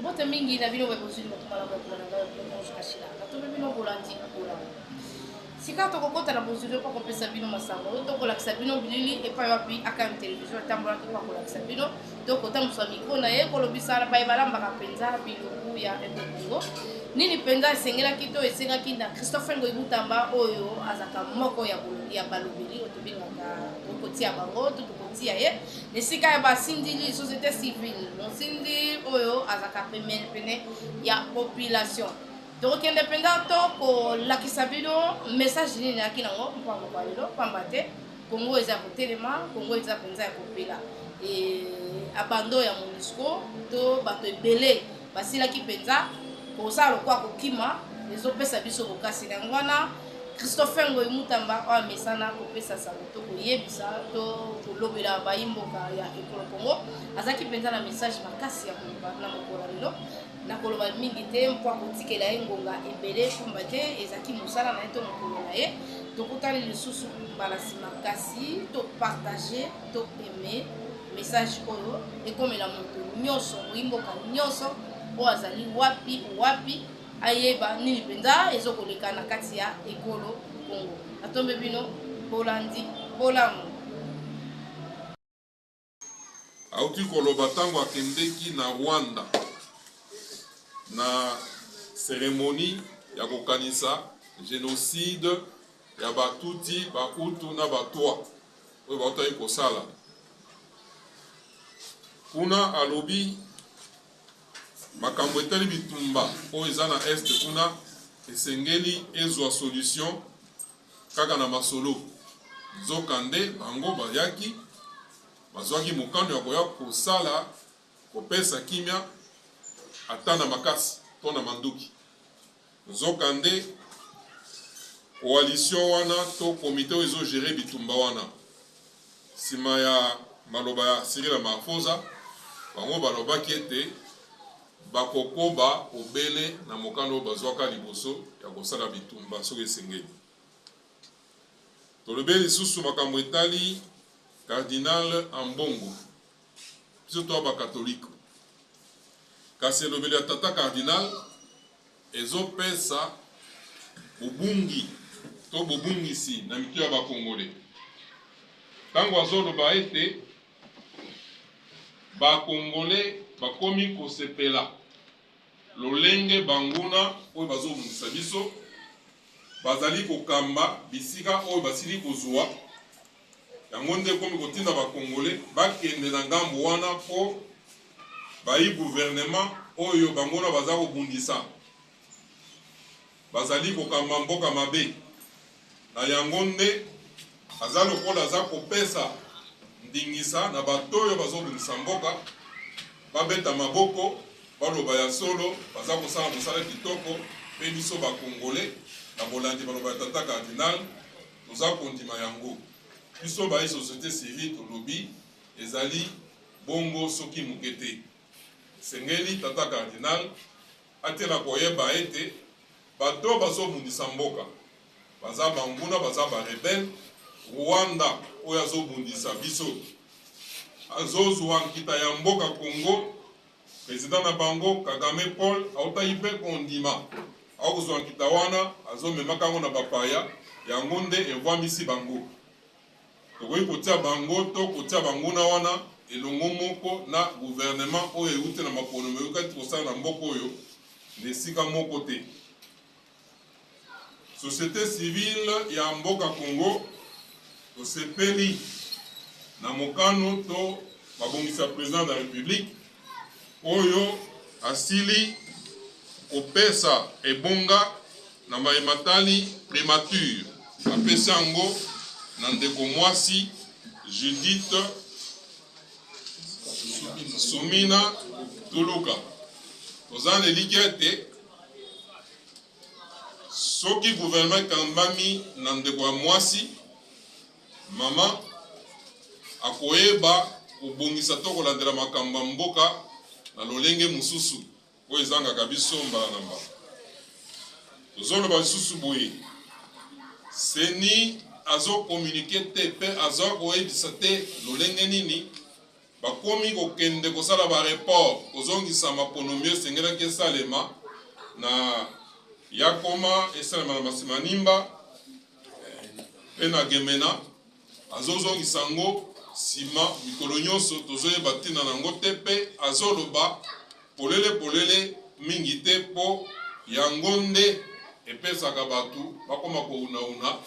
bote mingi na bino bozili batumala bakula na bonge kashila bato bino bolandi sika tokokota na bozili mpo kopesa bino masango tokolakisa bino bilili epai wapi aka télévision etambolaki mpo akolakisa bino tokotambusa mikro na ye kolobisa baye balambaka mpenza biluku ya ekongo nini mpenza esengelaki to esengaki na Christophe Ngoyi Butamba oyo azaka moko ya balobeli otobengaka tokotia bango tokotia ye esika ya basindili société civile mosindi oyo azaka pene ya population tokokende mpenza to kolakisa bino message nini ayaki nango mpo mokwa lelo pamba te kongo eza kotelema kongo eza mpenza ya kopela abando ya MONUSCO to bato ebele basilaki mpenza kosala lokwa kokima ezopesa biso bokasi na yango wana Christophe Ngoyi Butamba oyo amesana kopesa sango to koyebisa to kolobela bayimboka ya ekolo Congo azalaki mpenza na message makasi ya koloba na mokolo lelo nakoloba mingi te mpo akotikela ye ngonga ebele pamba te ezalaki mosala na ye to mokolo na ye tokutani lisusu mbala nsima kasi topartage to aime message oyo ekomela moto nyonso moyimboka nyonso oyo azali wapi ayeba nini mpenza ezokoleka na kati ya ekolo Congo atombe bino bolandi bolamu auti koloba ntango akendeki na Rwanda na cérémonie ya kokanisa génocide ya batuti bahutu na batwa oyo bautaki kosala kuna alobi makambo etali bitumba oyo eza na este kuna esengeli ezwa solution kaka na masolo nzokande bango bayaki bazwaki mokano ya koya kosala kopesa kimia ata na makasi to na manduki nzokande coalition wana to komite oyo ezogere bitumba wana nsima ya maloba ya Cyril Ramaphosa bango balobaki ete bakokoba obele na mokano oyo bazwaka liboso ya kosala bitumba soki esengeli tolobe lisusu makambo etali Cardinal Ambongo biso to bakatolike kasi elobeli ya tata cardinal ezopesa bobungi to bobungisi na mitu ya bakongole ntango azoloba ete bakongole bakomi kosepela lolenge banguna oyo bazobungisa biso bazali kokamba bisika oyo basili kozwa yango nde komi kotinda bakongole bakende na ngambo wana mpo bayi gouvernement oyo banguna baza kobundisa bazali kokamba mboka mabe na yango nde aza lokola aza kopesa ndingisa na bato oyo bazobundisa mboka babeta maboko baloba ya solo baza kosala mosala kitoko mpe biso bakongole na bolandi baloba ya tata cardinal toza kondima yango biso bayi société civile tolobi ezali bongo soki moke te sengeli tata cardinal atela koyeba ete bato bazobundisa mboka baza banguna baza barebele Rwanda oyo azobundisa biso azozwa nkita ya mboka Congo président na bango Kagame Paul autayi mpe kondima akozwa nkita wana azomemaka yango na bapaya yango nde evwamisi bango tokoki kotia bango to kotia banguna wana elongo moko na gouvernement oyo euti na makolo meyokati kosala na mboka oyo na esika moko te société civile ya mboka Congo tosepeli na mokano to babongisa président de la république oyo asili kopesa ebonga na maematali primature apesa yango na ndeko mwasi Judith Sumina Tuluka toza neliki ete soki gouvernement ekambami na ndeko ya mwasi mama akoyeba kobongisa to kolandela makambo ya mboka na lolenge mosusu oyo ezangaka biso mbala na mbala tozoloba lisusu boye seni azokomunike te mpe aza koyebisa te lolenge nini bakomi kokende kosala bareport kozongisa maponomi esengelaki esalema na yakoma esalema na masima nimba mpe na gemena azozongisa yango nsima mikolo nyonso tozoyeba ntina nango te mpe azoloba polele mingi te mpo yango nde epesaka bato bakoma kounauna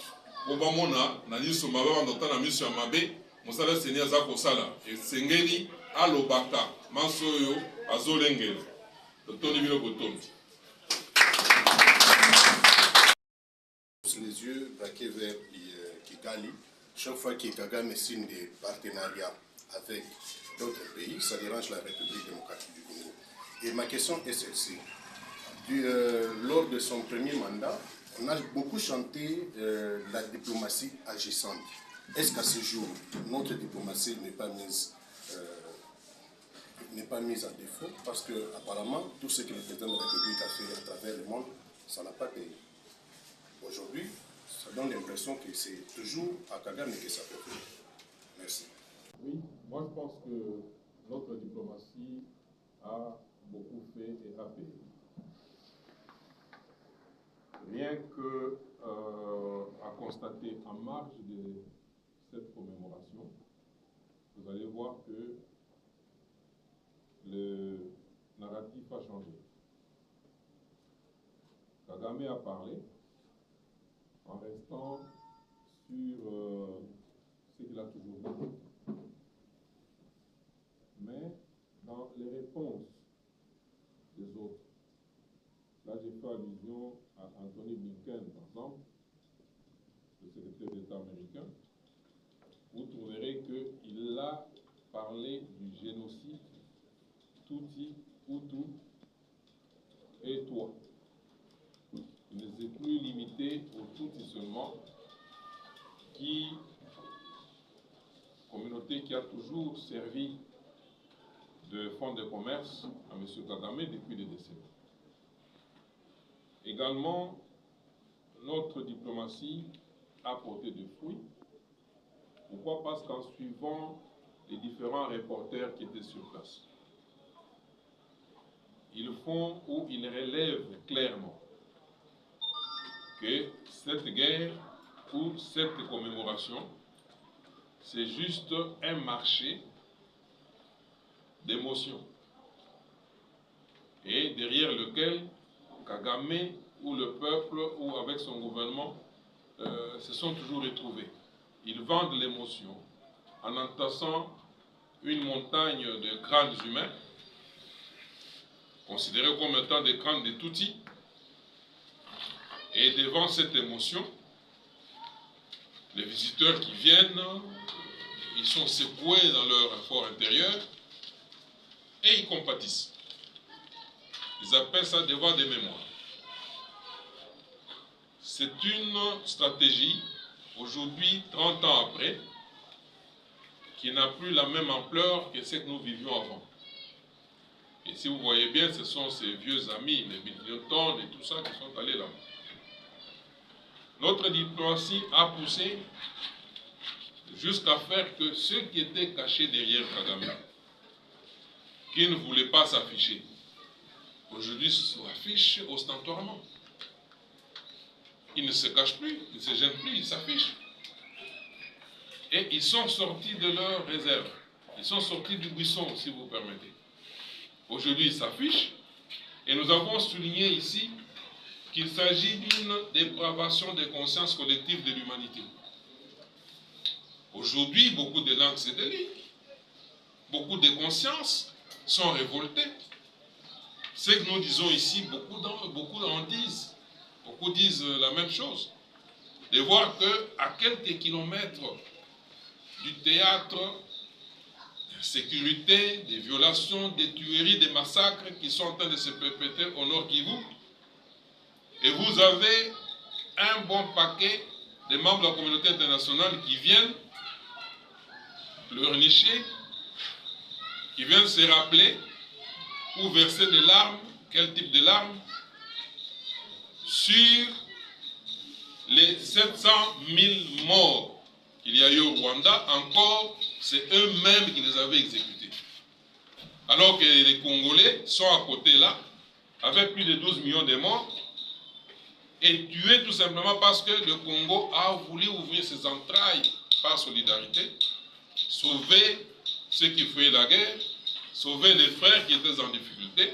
po bamona na liso mabe bandota na miso ya mabe mosala seni aza kosala esengeli alobaka maso oyo azolengela totondi bino botondi. Les yeux braqués vers Kigali. Chaque fois que Kagame signe des partenariats avec d'autres pays, ça dérange la République démocratique du Congo. Et ma question est celle-ci. Lors de son premier mandat, on a beaucoup chanté la diplomatie agissante. Est-ce qu'à ce jour, notre diplomatie n'est pas mise à défaut? Parce que apparemment, tout ce que le président de la République a fait à travers le monde, ça n'a pas payé. Aujourd'hui, ça donne l'impression que c'est toujours à Kagame que ça peut faire. Merci. Oui, moi je pense que notre diplomatie a beaucoup fait et a payé. Rien que à constater en marge de cette commémoration, vous allez voir que le narratif a changé. Kagame a parlé en restant sur ce qu'il a toujours dit. Mais dans les réponses des autres, là j'ai fait allusion à Anthony Blinken, par exemple, le secrétaire d'État américain. Vous trouverez qu'il a parlé du génocide Tutsi, Hutu et toi. Il ne s'est plus limité aux Tutsis seulement, communauté qui a toujours servi de fonds de commerce à M. Kagame depuis des décennies. Également, notre diplomatie a porté des fruits. Pourquoi? Parce qu'en suivant les différents reporters qui étaient sur place, ils font ou ils relèvent clairement que cette guerre ou cette commémoration, c'est juste un marché d'émotions et derrière lequel Kagame ou le peuple ou avec son gouvernement se sont toujours retrouvés. Ils vendent l'émotion en entassant une montagne de crânes humains considérés comme étant des crânes de Tutsis. Et devant cette émotion, les visiteurs qui viennent, ils sont secoués dans leur effort intérieur et ils compatissent. Ils appellent ça devoir de mémoire. C'est une stratégie, aujourd'hui, 30 ans après, qui n'a plus la même ampleur que ce que nous vivions avant. Et si vous voyez bien, ce sont ces vieux amis, les Bill Clinton et tout ça, qui sont allés là-bas. Notre diplomatie a poussé jusqu'à faire que ceux qui étaient cachés derrière Kagame, qui ne voulaient pas s'afficher, aujourd'hui s'affichent ostentatoirement. Ils ne se cachent plus, ils ne se gênent plus, ils s'affichent. Et ils sont sortis de leur réserve. Ils sont sortis du buisson, si vous permettez. Aujourd'hui, ils s'affichent. Et nous avons souligné ici qu'il s'agit d'une dépravation des consciences collectives de l'humanité. Aujourd'hui, beaucoup de langues se délient. Beaucoup de consciences sont révoltées. Ce que nous disons ici, beaucoup en disent. Beaucoup disent la même chose. De voir qu'à quelques kilomètres du théâtre, sécurité, des violations, des tueries, des massacres qui sont en train de se perpétrer au Nord Kivu. Et vous avez un bon paquet de membres de la communauté internationale qui viennent pleurnicher, qui viennent se rappeler ou verser des larmes, quel type de larmes, sur les 700 000 morts qu'il y a eu au Rwanda, encore c'est eux-mêmes qui les avaient exécutés. Alors que les Congolais sont à côté là, avec plus de 12 millions de morts, et tués tout simplement parce que le Congo a voulu ouvrir ses entrailles par solidarité, sauver ceux qui fuyaient la guerre, sauver les frères qui étaient en difficulté,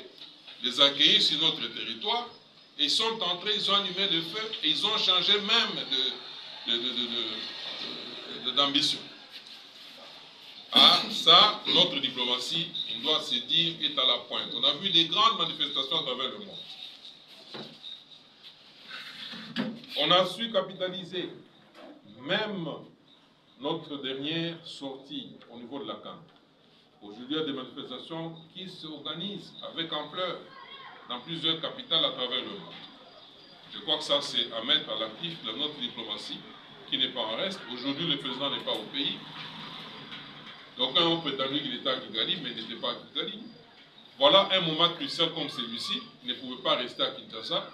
les accueillir sur notre territoire, et ils sont entrés, ils ont allumé le feu, et ils ont changé même d'ambition. Ah, ça, notre diplomatie, on doit se dire, est à la pointe. On a vu des grandes manifestations à travers le monde. On a su capitaliser même notre dernière sortie au niveau de la CAN. Aujourd'hui, il y a des manifestations qui s'organisent avec ampleur dans plusieurs capitales à travers le monde. Je crois que ça, c'est à mettre à l'actif de notre diplomatie, qui n'est pas en reste. Aujourd'hui, le président n'est pas au pays. Donc, on a prétendu qu'il était à Kigali, mais il n'était pas à Kigali. Voilà un moment crucial comme celui-ci. Il ne pouvait pas rester à Kinshasa,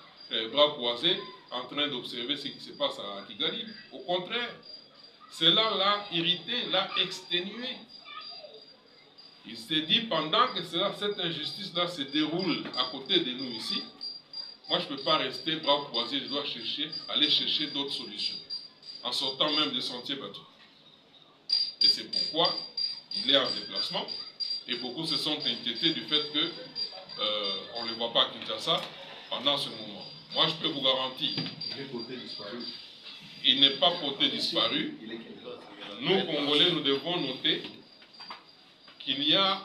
bras croisés, en train d'observer ce qui se passe à Kigali. Au contraire, cela l'a irrité, l'a exténué. Il s'est dit, pendant que cette injustice-là se déroule à côté de nous ici, moi je ne peux pas rester bras croisés, je dois aller chercher d'autres solutions, en sortant même des sentiers battus. Et c'est pourquoi il est en déplacement, et beaucoup se sont inquiétés du fait qu'on ne le voit pas à Kinshasa pendant ce moment. Moi je peux vous garantir, il n'est pas porté disparu. Nous, Congolais, nous devons noter qu'il y a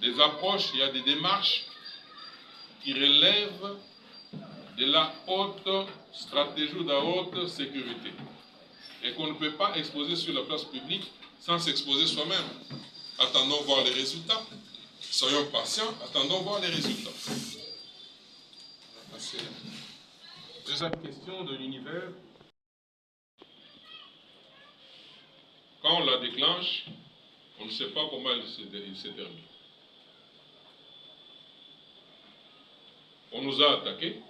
des approches, il y a des démarches qui relèvent de la haute stratégie ou de la haute sécurité. Et qu'on ne peut pas exposer sur la place publique sans s'exposer soi-même. Attendons voir les résultats. Soyons patients, attendons voir les résultats. Deuxième question de l'univers. Quand on la déclenche, on ne sait pas comment il se termine. On nous a attaqués.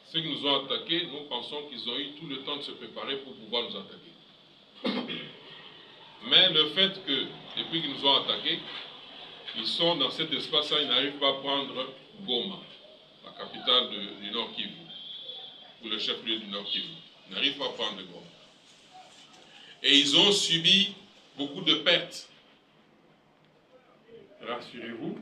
Ceux qui nous ont attaqués, nous pensons qu'ils ont eu tout le temps de se préparer pour pouvoir nous attaquer. Mais le fait que, depuis qu'ils nous ont attaqués, ils sont dans cet espace-là, ils n'arrivent pas à prendre Goma, la capitale du Nord Kivu, ou le chef-lieu du Nord Kivu. Ils n'arrivent pas à prendre Goma. Et ils ont subi beaucoup de pertes. Rassurez-vous,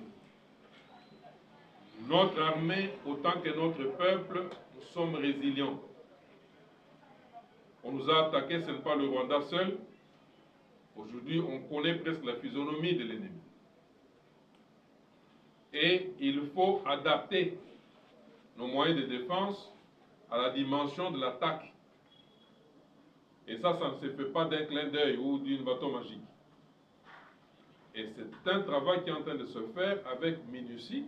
notre armée, autant que notre peuple, nous sommes résilients. On nous a attaqués, ce n'est pas le Rwanda seul. Aujourd'hui, on connaît presque la physionomie de l'ennemi. Et il faut adapter nos moyens de défense à la dimension de l'attaque. Et ça ne se fait pas d'un clin d'œil ou d'une bâton magique. Et c'est un travail qui est en train de se faire avec minutie.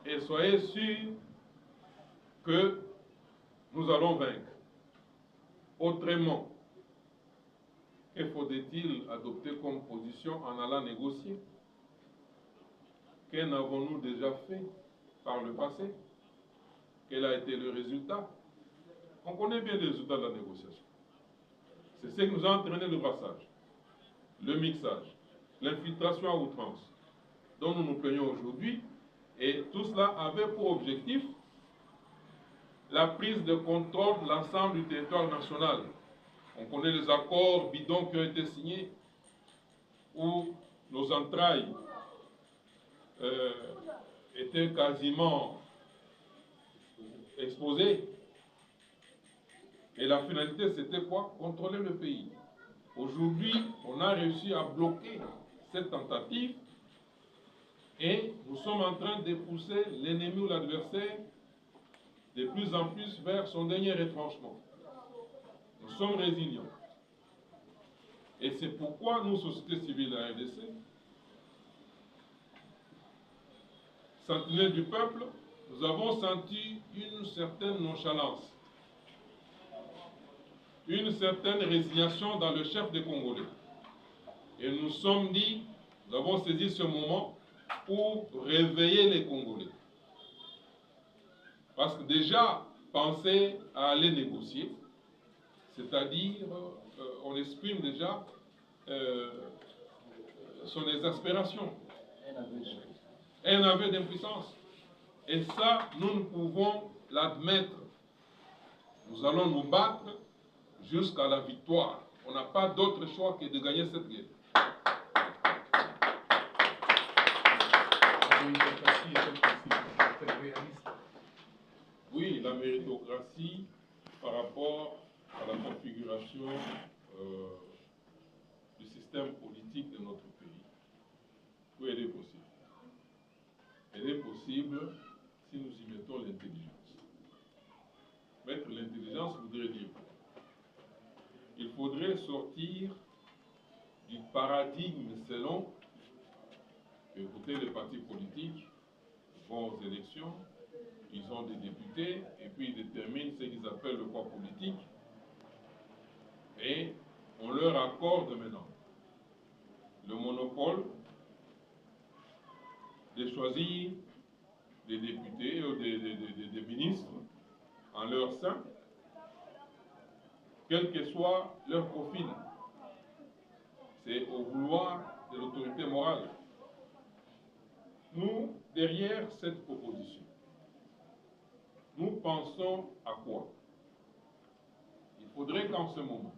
Et soyez sûrs que nous allons vaincre. Autrement, que faudrait-il adopter comme position en allant négocier? Qu'en avons-nous déjà fait par le passé? Quel a été le résultat? On connaît bien les résultats de la négociation. C'est ce qui nous a entraîné le brassage, le mixage, l'infiltration à outrance, dont nous nous plaignons aujourd'hui. Et tout cela avait pour objectif la prise de contrôle de l'ensemble du territoire national. On connaît les accords bidons qui ont été signés, où nos entrailles étaient quasiment exposées. Et la finalité, c'était quoi? Contrôler le pays. Aujourd'hui, on a réussi à bloquer cette tentative et nous sommes en train de pousser l'ennemi ou l'adversaire de plus en plus vers son dernier retranchement. Nous sommes résilients. Et c'est pourquoi nous, société civile de la RDC, sentinelles du peuple, nous avons senti une certaine nonchalance, une certaine résignation dans le chef des Congolais. Et nous nous sommes dit, nous avons saisi ce moment pour réveiller les Congolais. Parce que déjà, penser à aller négocier, c'est-à-dire on exprime déjà son exaspération, un aveu d'impuissance. Et ça, nous ne pouvons l'admettre. Nous allons nous battre jusqu'à la victoire. On n'a pas d'autre choix que de gagner cette guerre. Oui, la méritocratie par rapport à la configuration du système politique de notre pays. Oui, elle est possible. Elle est possible si nous y mettons l'intelligence. Mettre l'intelligence voudrait dire quoi? Il faudrait sortir du paradigme selon, écoutez, les partis politiques vont aux élections, ils ont des députés, et puis ils déterminent ce qu'ils appellent le poids politique, et on leur accorde maintenant le monopole de choisir des députés ou des ministres en leur sein, quel que soit leur profil. C'est au vouloir de l'autorité morale. Nous, derrière cette proposition, nous pensons à quoi? Il faudrait qu'en ce moment,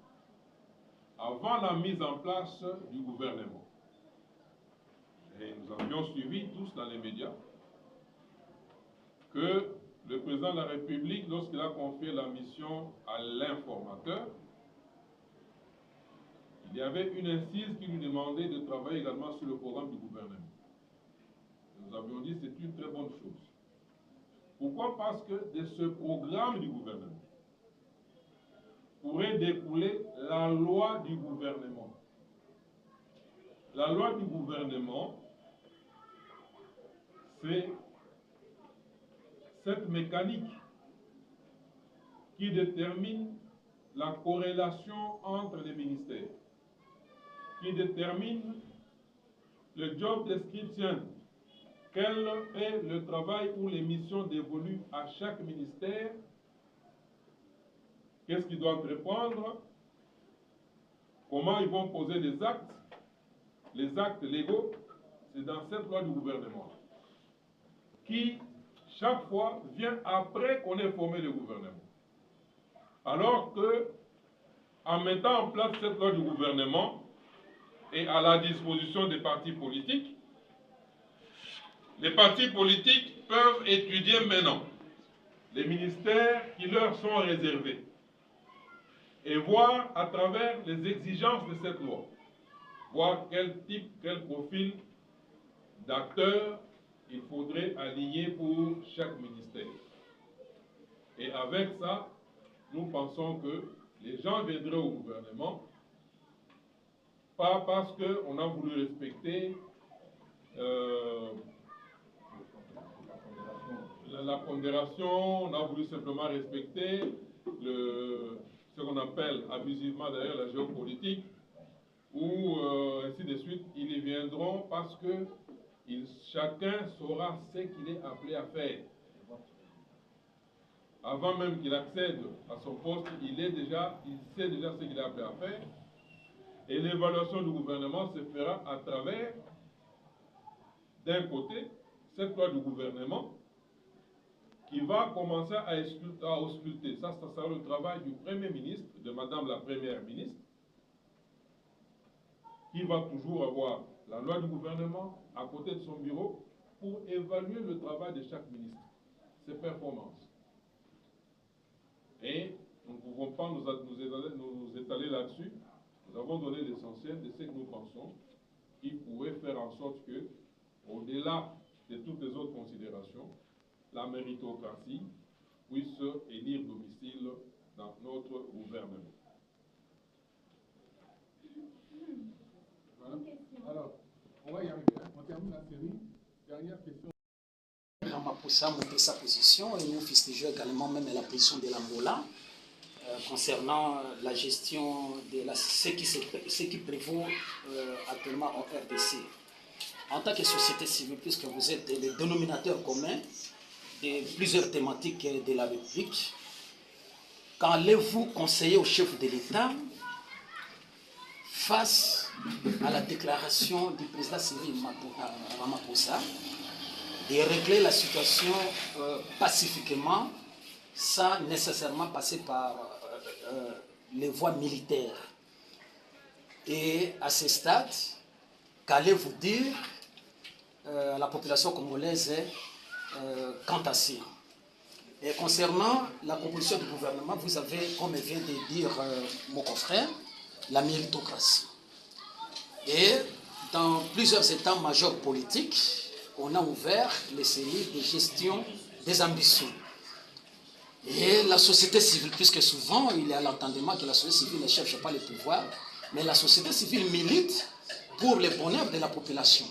avant la mise en place du gouvernement, et nous avions suivi tous dans les médias, que le président de la République, lorsqu'il a confié la mission à l'informateur, il y avait une incise qui lui demandait de travailler également sur le programme du gouvernement. Nous avions dit que c'est une très bonne chose. Pourquoi? Parce que de ce programme du gouvernement pourrait découler la loi du gouvernement. La loi du gouvernement, c'est cette mécanique qui détermine la corrélation entre les ministères, qui détermine le job description, quel est le travail ou les missions dévolues à chaque ministère, qu'est-ce qu'ils doivent répondre, comment ils vont poser les actes légaux. C'est dans cette loi du gouvernement qui, chaque fois, vient après qu'on ait formé le gouvernement. Alors que, en mettant en place cette loi du gouvernement et à la disposition des partis politiques, les partis politiques peuvent étudier maintenant les ministères qui leur sont réservés et voir à travers les exigences de cette loi, voir quel type, quel profil d'acteurs il faudrait aligner pour chaque ministère. Et avec ça, nous pensons que les gens viendraient au gouvernement, pas parce qu'on a voulu respecter la pondération, on a voulu simplement respecter ce qu'on appelle abusivement d'ailleurs la géopolitique, ou ainsi de suite. Ils y viendront parce que chacun saura ce qu'il est appelé à faire. Avant même qu'il accède à son poste, il sait déjà ce qu'il est appelé à faire. Et l'évaluation du gouvernement se fera à travers, d'un côté, cette loi du gouvernement qui va commencer à ausculter. Ça sera le travail du Premier ministre, de Madame la Première ministre, qui va toujours avoir la loi du gouvernement à côté de son bureau pour évaluer le travail de chaque ministre, ses performances. Et nous ne pouvons pas nous étaler là-dessus. Nous avons donné l'essentiel de ce que nous pensons qui pourrait faire en sorte que, au-delà de toutes les autres considérations, la méritocratie puisse élire domicile dans notre gouvernement. Voilà. Alors, on va y arriver. On termine la série. Dernière question. Ramaphosa a montré sa position et nous fustigeons également même la position de l'Angola concernant la gestion de ce qui prévaut actuellement en RDC. En tant que société civile, puisque vous êtes le dénominateur commun de plusieurs thématiques de la République, qu'allez-vous conseiller au chef de l'État face à la déclaration du président Cyril Ramaphosa de régler la situation pacifiquement sans nécessairement passer par les voies militaires. Et à ce stade, qu'allez-vous dire à la population congolaise quant à ça? Et concernant la composition du gouvernement, vous avez, comme vient de dire mon confrère, la méritocratie. Et dans plusieurs états-majors politiques, on a ouvert les cellules de gestion des ambitions. Et la société civile, puisque souvent il y a l'entendement que la société civile ne cherche pas le pouvoir, mais la société civile milite pour le bonheur de la population.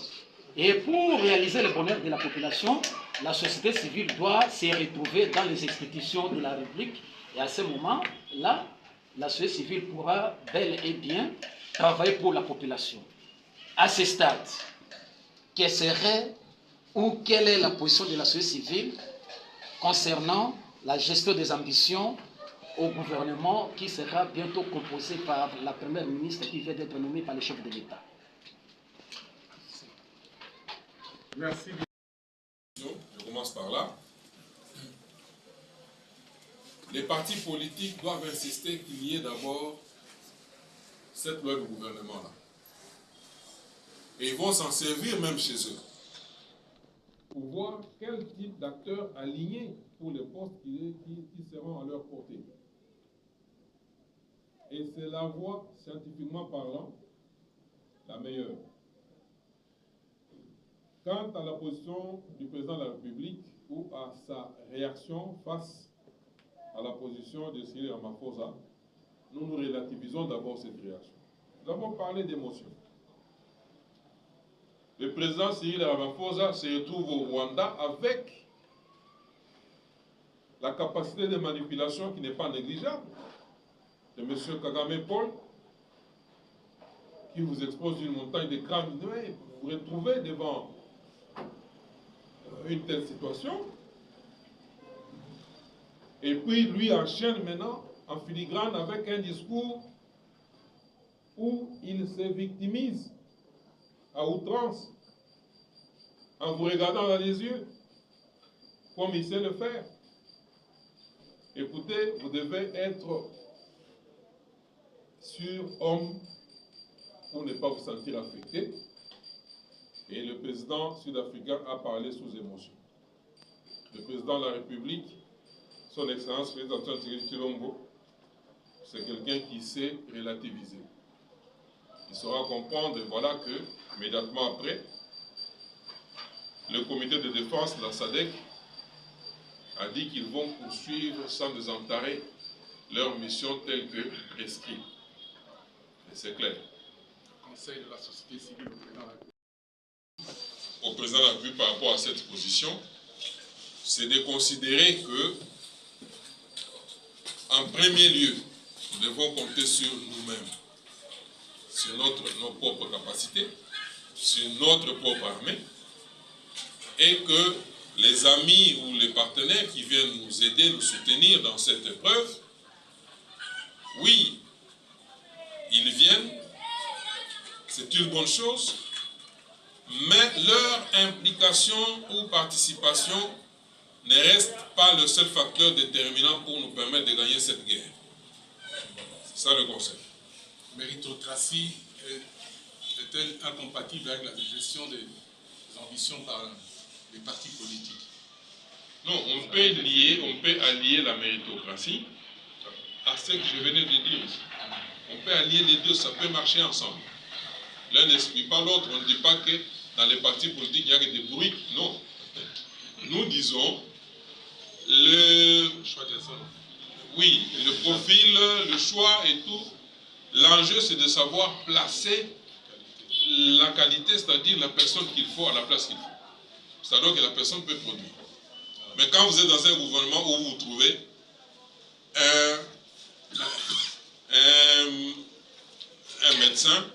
Et pour réaliser le bonheur de la population, la société civile doit se retrouver dans les institutions de la République. Et à ce moment-là, la société civile pourra bel et bien travailler pour la population. À ce stade, quelle serait ou quelle est la position de la société civile concernant la gestion des ambitions au gouvernement qui sera bientôt composé par la première ministre qui vient d'être nommée par le chef de l'État? Merci. Je commence par là. Les partis politiques doivent insister qu'il y ait d'abord cette loi du gouvernement-là. Et ils vont s'en servir même chez eux. Pour voir quel type d'acteurs alignés pour les postes qui seront à leur portée. Et c'est la voie, scientifiquement parlant, la meilleure. Quant à la position du président de la République ou à sa réaction face à la position de Cyril Ramaphosa, nous relativisons d'abord cette réaction. Nous avons parlé d'émotion. Le président Cyril Ramaphosa se retrouve au Rwanda avec la capacité de manipulation qui n'est pas négligeable de M. Kagame Paul, qui vous expose une montagne de crânes. Vous vous retrouvez devant une telle situation. Et puis lui enchaîne maintenant en filigrane avec un discours où il se victimise à outrance en vous regardant dans les yeux comme il sait le faire. Écoutez, vous devez être surhomme pour ne pas vous sentir affecté. Et le président sud-africain a parlé sous émotion. Le président de la République, son Excellence, le président Antoine Tshilombo, c'est quelqu'un qui sait relativiser. Il saura comprendre, voilà que, immédiatement après, le comité de défense de la SADC a dit qu'ils vont poursuivre sans désentarer leur mission telle que prescrite. Et c'est clair. Le Conseil de la société civile au président de la République par rapport à cette position, c'est de considérer que, en premier lieu, nous devons compter sur nous-mêmes, sur nos propres capacités, sur notre propre armée, et que les amis ou les partenaires qui viennent nous aider, nous soutenir dans cette épreuve, oui, ils viennent, c'est une bonne chose, mais leur implication ou participation ne reste pas le seul facteur déterminant pour nous permettre de gagner cette guerre. C'est ça le conseil. Méritocratie est-elle incompatible avec la gestion des ambitions par les partis politiques? Non, on peut allier la méritocratie à ce que je venais de dire ici. On peut allier les deux, ça peut marcher ensemble. L'un n'explique pas l'autre. On ne dit pas que dans les partis politiques, il y a que des bruits. Non. Nous disons le choix des hommes. Oui, le profil, le choix et tout. L'enjeu, c'est de savoir placer la qualité, c'est-à-dire la personne qu'il faut à la place qu'il faut. C'est-à-dire que la personne peut produire. Mais quand vous êtes dans un gouvernement où vous trouvez un médecin,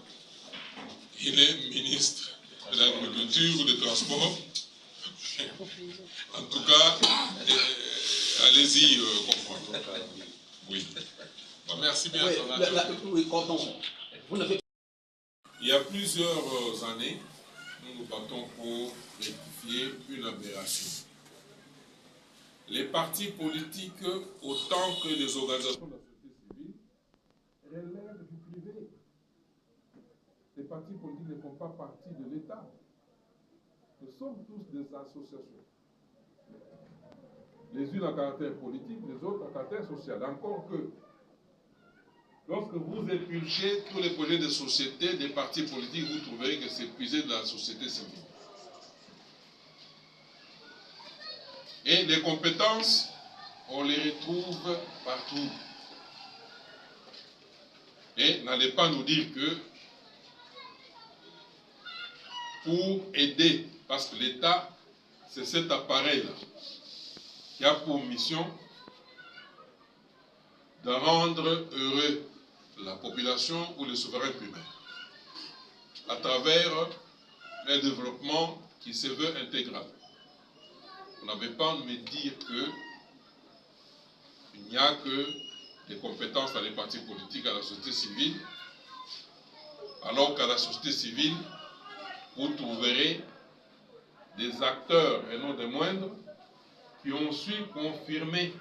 il est ministre de l'agriculture ou des transports. En tout cas, allez-y comprendre. Oui. Merci bien. Oui, vous n'avez Il y a plusieurs années, nous nous battons pour rectifier une aberration. Les partis politiques, autant que les organisations de la société civile, relèvent du privé. Les partis politiques ne font pas partie de l'État. Nous sommes tous des associations. Les unes à caractère politique, les autres à caractère social. Encore que, lorsque vous épulchez tous les projets de société des partis politiques, vous trouverez que c'est puisé de la société civile. Et les compétences, on les retrouve partout. Et n'allez pas nous dire que pour aider, parce que l'État, c'est cet appareil-là qui a pour mission de rendre heureux la population ou le souverain primaire à travers un développement qui se veut intégral. Vous n'avez pas à me dire qu'il n'y a que des compétences dans les partis politiques, à la société civile, alors qu'à la société civile, vous trouverez des acteurs, et non des moindres, qui ont su confirmer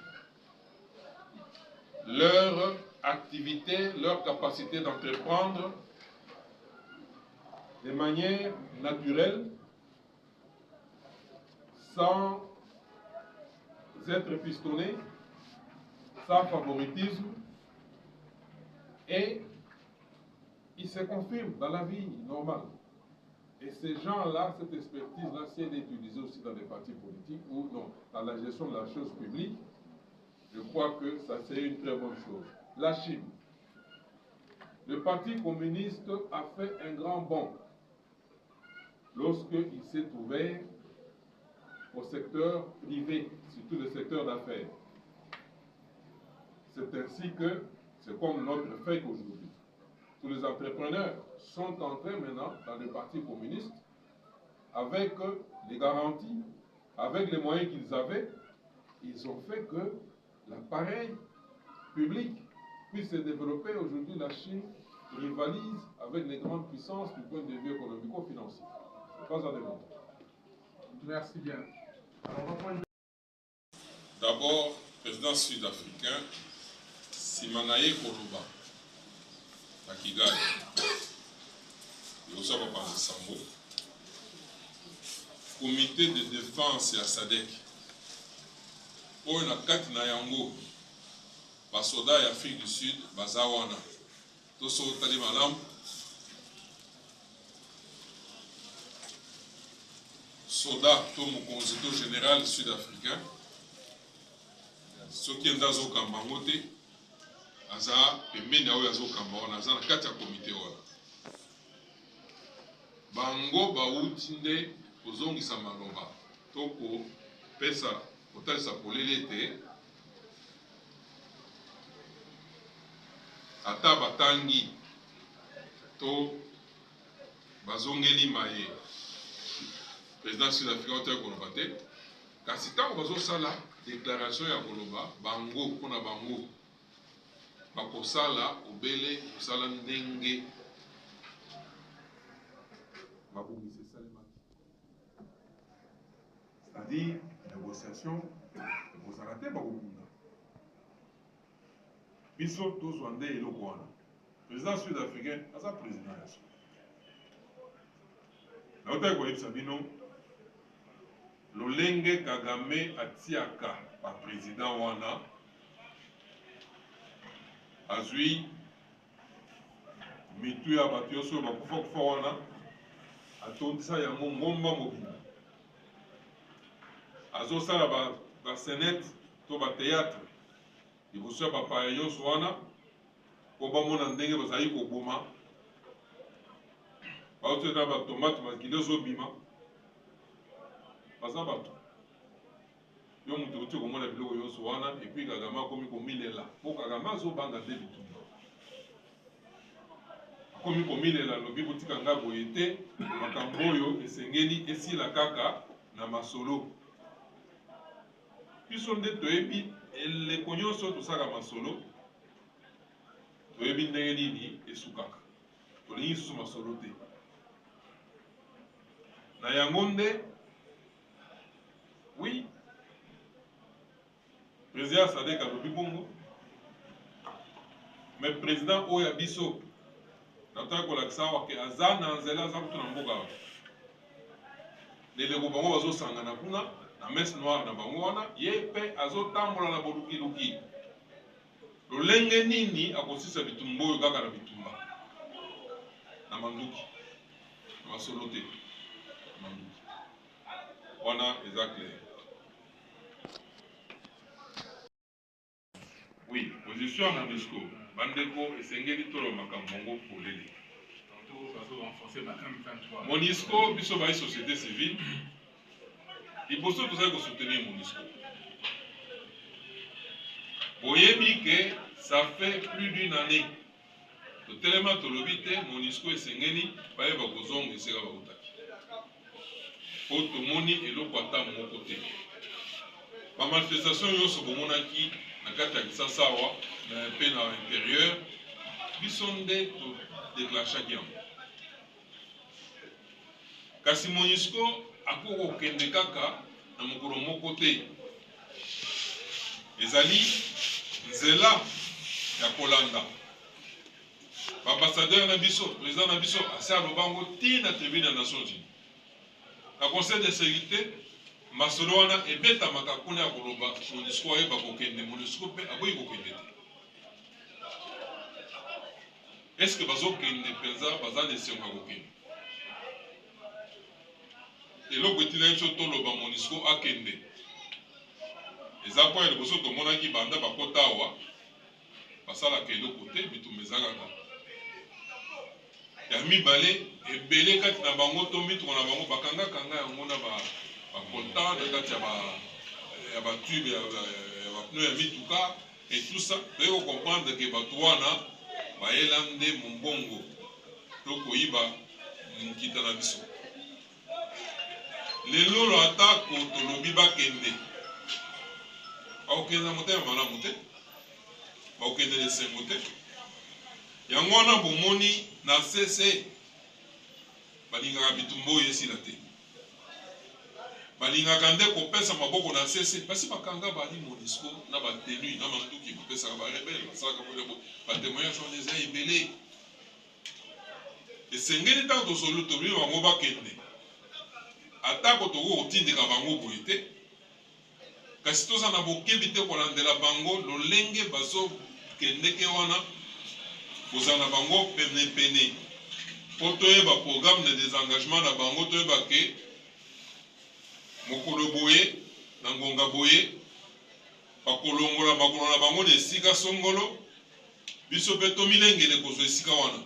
leur activité, leur capacité d'entreprendre de manière naturelle, sans être pistonnés, sans favoritisme, et ils se confirment dans la vie normale. Et ces gens-là, cette expertise-là, si elle est utilisée aussi dans des partis politiques ou non, dans la gestion de la chose publique, je crois que ça serait une très bonne chose. La Chine. Le Parti communiste a fait un grand bond lorsqu'il s'est ouvert au secteur privé, surtout le secteur d'affaires. C'est ainsi que, c'est comme notre fait aujourd'hui. Tous les entrepreneurs sont entrés maintenant dans le Parti communiste avec les garanties, avec les moyens qu'ils avaient. Ils ont fait que l'appareil public puisse se développer. Aujourd'hui, la Chine rivalise avec les grandes puissances du point de vue économico-financier. Ce n'est pas à demander. Merci bien. D'abord, président sud-africain, Simanaye Koloba, à Kigali, et aussi à Sambo, comité de défense à SADC, pour une carte na yango, basoda ya Afrique du Sud, bazawana, tout ce que vous madame, soda, tout mon consul général sud-africain, ce qui est dans le Kambangote, aza pembeni ayo azokamba wana aza na kati ya komite oyo bango bauti nde kozongisa maloba to kopesa kotalisa polele ete ata batangi to bazongeli maye président sud-africain oyo koloba te kasi ntango bazosala déclaration ya koloba bango mpona bango bakosala obele kosala ndenge babongisa esalemaki, c'est-à-dire négociation ekozala te bakokunda biso tozwa nde eloko wana président sud-africain aza président ya so naotaki koyebisa bino lolenge Kagame atiaka baprésident wana azwi mitu ya bato nyonso bakufa wana atondisa yango ngomba mobimba azosala basenete to bateatre liboso ya bapaya nyonso wana po bamona ndenge bazali koboma baoteta batomate makili ozobima baza bato yo moto oti komona biloko nyonso wana epui Kagame akomi komilela po Kagame azobanga nde bitumba akomi komilela lobi botika nga boye te makambo oyo esengeli esila kaka na masolo biso nde toyebi eleko nyonso tosaka masolo toyebi ndenge nini esukaka tolingi susu masolo te na yango nde oui président Sadek alobi bongo mais président oyo ya biso nataki kolakisa awa ke aza na nzela aza kutu na mboka awa leleko bango bazosangana kuna na messe noire na bango wana ye mpe azotambola na bolukiluki lolenge nini akosisa bitumba oyo kaka na bitumba na manduki na masolo te manduki wana eza clair. Oui, position à MONUSCO bandeko esengeli tolo makambo ngo polele MONUSCO biso ba société civile liboso tozali kosoutenir MONUSCO boyebi ke ça fait plus d'une année totelema tolobi te MONUSCO esengeli bayeba kozonga esika bautaki po tomoni eloko ata moko te bamanifestation nyonso bomonaki na kati ya Kisasa awa mpe na intérieur biso nde todéclenchaki yango kasi MONUSCO akoki kokende kaka na mokolo moko te ezali nzela ya kolanda baambassadeur na biso président na biso asi alobango ntina tribune ya Nations Unies na conseil de sécurité masolo wana ebetamaka kuna ya koloba MONUSCO ayeba kokende MONUSCO mpe aboyi kokende te estce bazokende mpenza baza na esengo ya kokende eloko etilaki biso toloba MONUSCO akende eza mpo ya liboso tomonaki banda bakota awa basalaka eloko te bitumba eza kaka ya mibale ebele kati na bango to mituka na bango bakangakanga yango na bakolta na kati ya batube ya bapneu ya mituka et tout ça toyei kocomprendre ke bato wana bayela nde mombongo to koyiba nkita na biso lelo atako tolobi bakende bakokende na motema malamu te bakokende na esengo te yango wana bomoni na sese balingaka bitumba oyo esila te balingaka nde kopesa maboko na sese basi bakanga bali MONUSCO na batenu na manduki kopesaka barebele basalaka batémoignage wana eza ebele esengeli ntango tosolo tobili bango bakende atako tokoki kotindika bango boye te kasi toza na bokebi te kolandela bango lolenge bazokendeke wana kozala na bango penepene po toyeba programme de désengagement na bango toyeba ke mokolo boye na ngonga boye bakolongola makolo na bango na esika songolo biso mpe tomilengele kozwa esika wana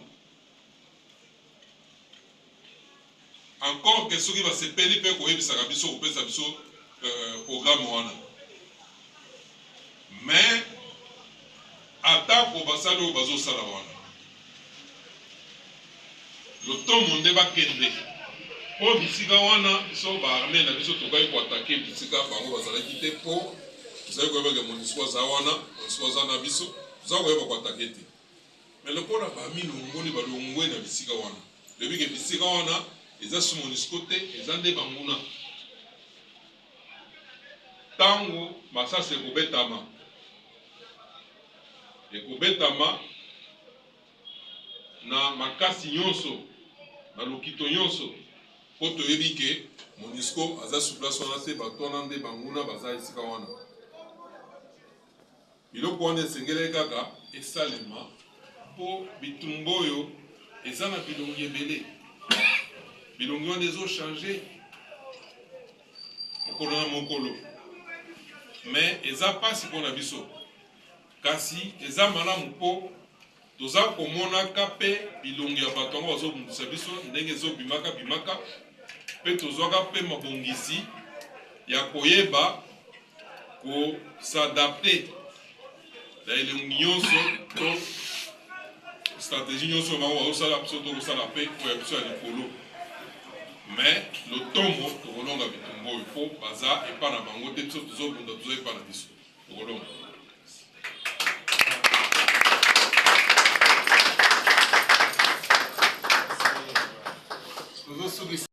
encore ke soki basepeli mpe koyebisaka biso kopesa biso programme wana mais atako basali oyo bazosala wana lotomo nde bakende po bisika wana biso baarme na biso tokai koatake bisika bango bazalaki te po tozali koyebaka MONUSCO aza wana MONUSCO aza na biso tozali koyeba koatake te mais lokola bamilongoli balongwe na bisika wana lobike bisika wana eza su MONUSCO te eza nde banguna ntango masasi ekobetama na makasi nyonso na lokito nyonso po toyebi ke MONUSCO aza sur place wana te bato wana nde banguna baza esika wana biloko wana esengelaki kaka esalema mpo bitumba oyo eza na bilongi ebele bilongi wana ezochange mokolo na mokolo mais eza mpasi mpo na biso kasi eza malamu mpo toza komonaka mpe bilongi ya bato yango bazobundisa biso ndenge ezobimaka mpe tozwaka mpe mabongisi ya koyeba kosadapte na elongi nyonso to stratégie nyonso bango bazosala biso tokosala mpe oya biso ya likolo mais lotombo tokolonga bitumba oyo mpo baza epa na bango te biso tozobunda toza epa na biso tokolonga. soki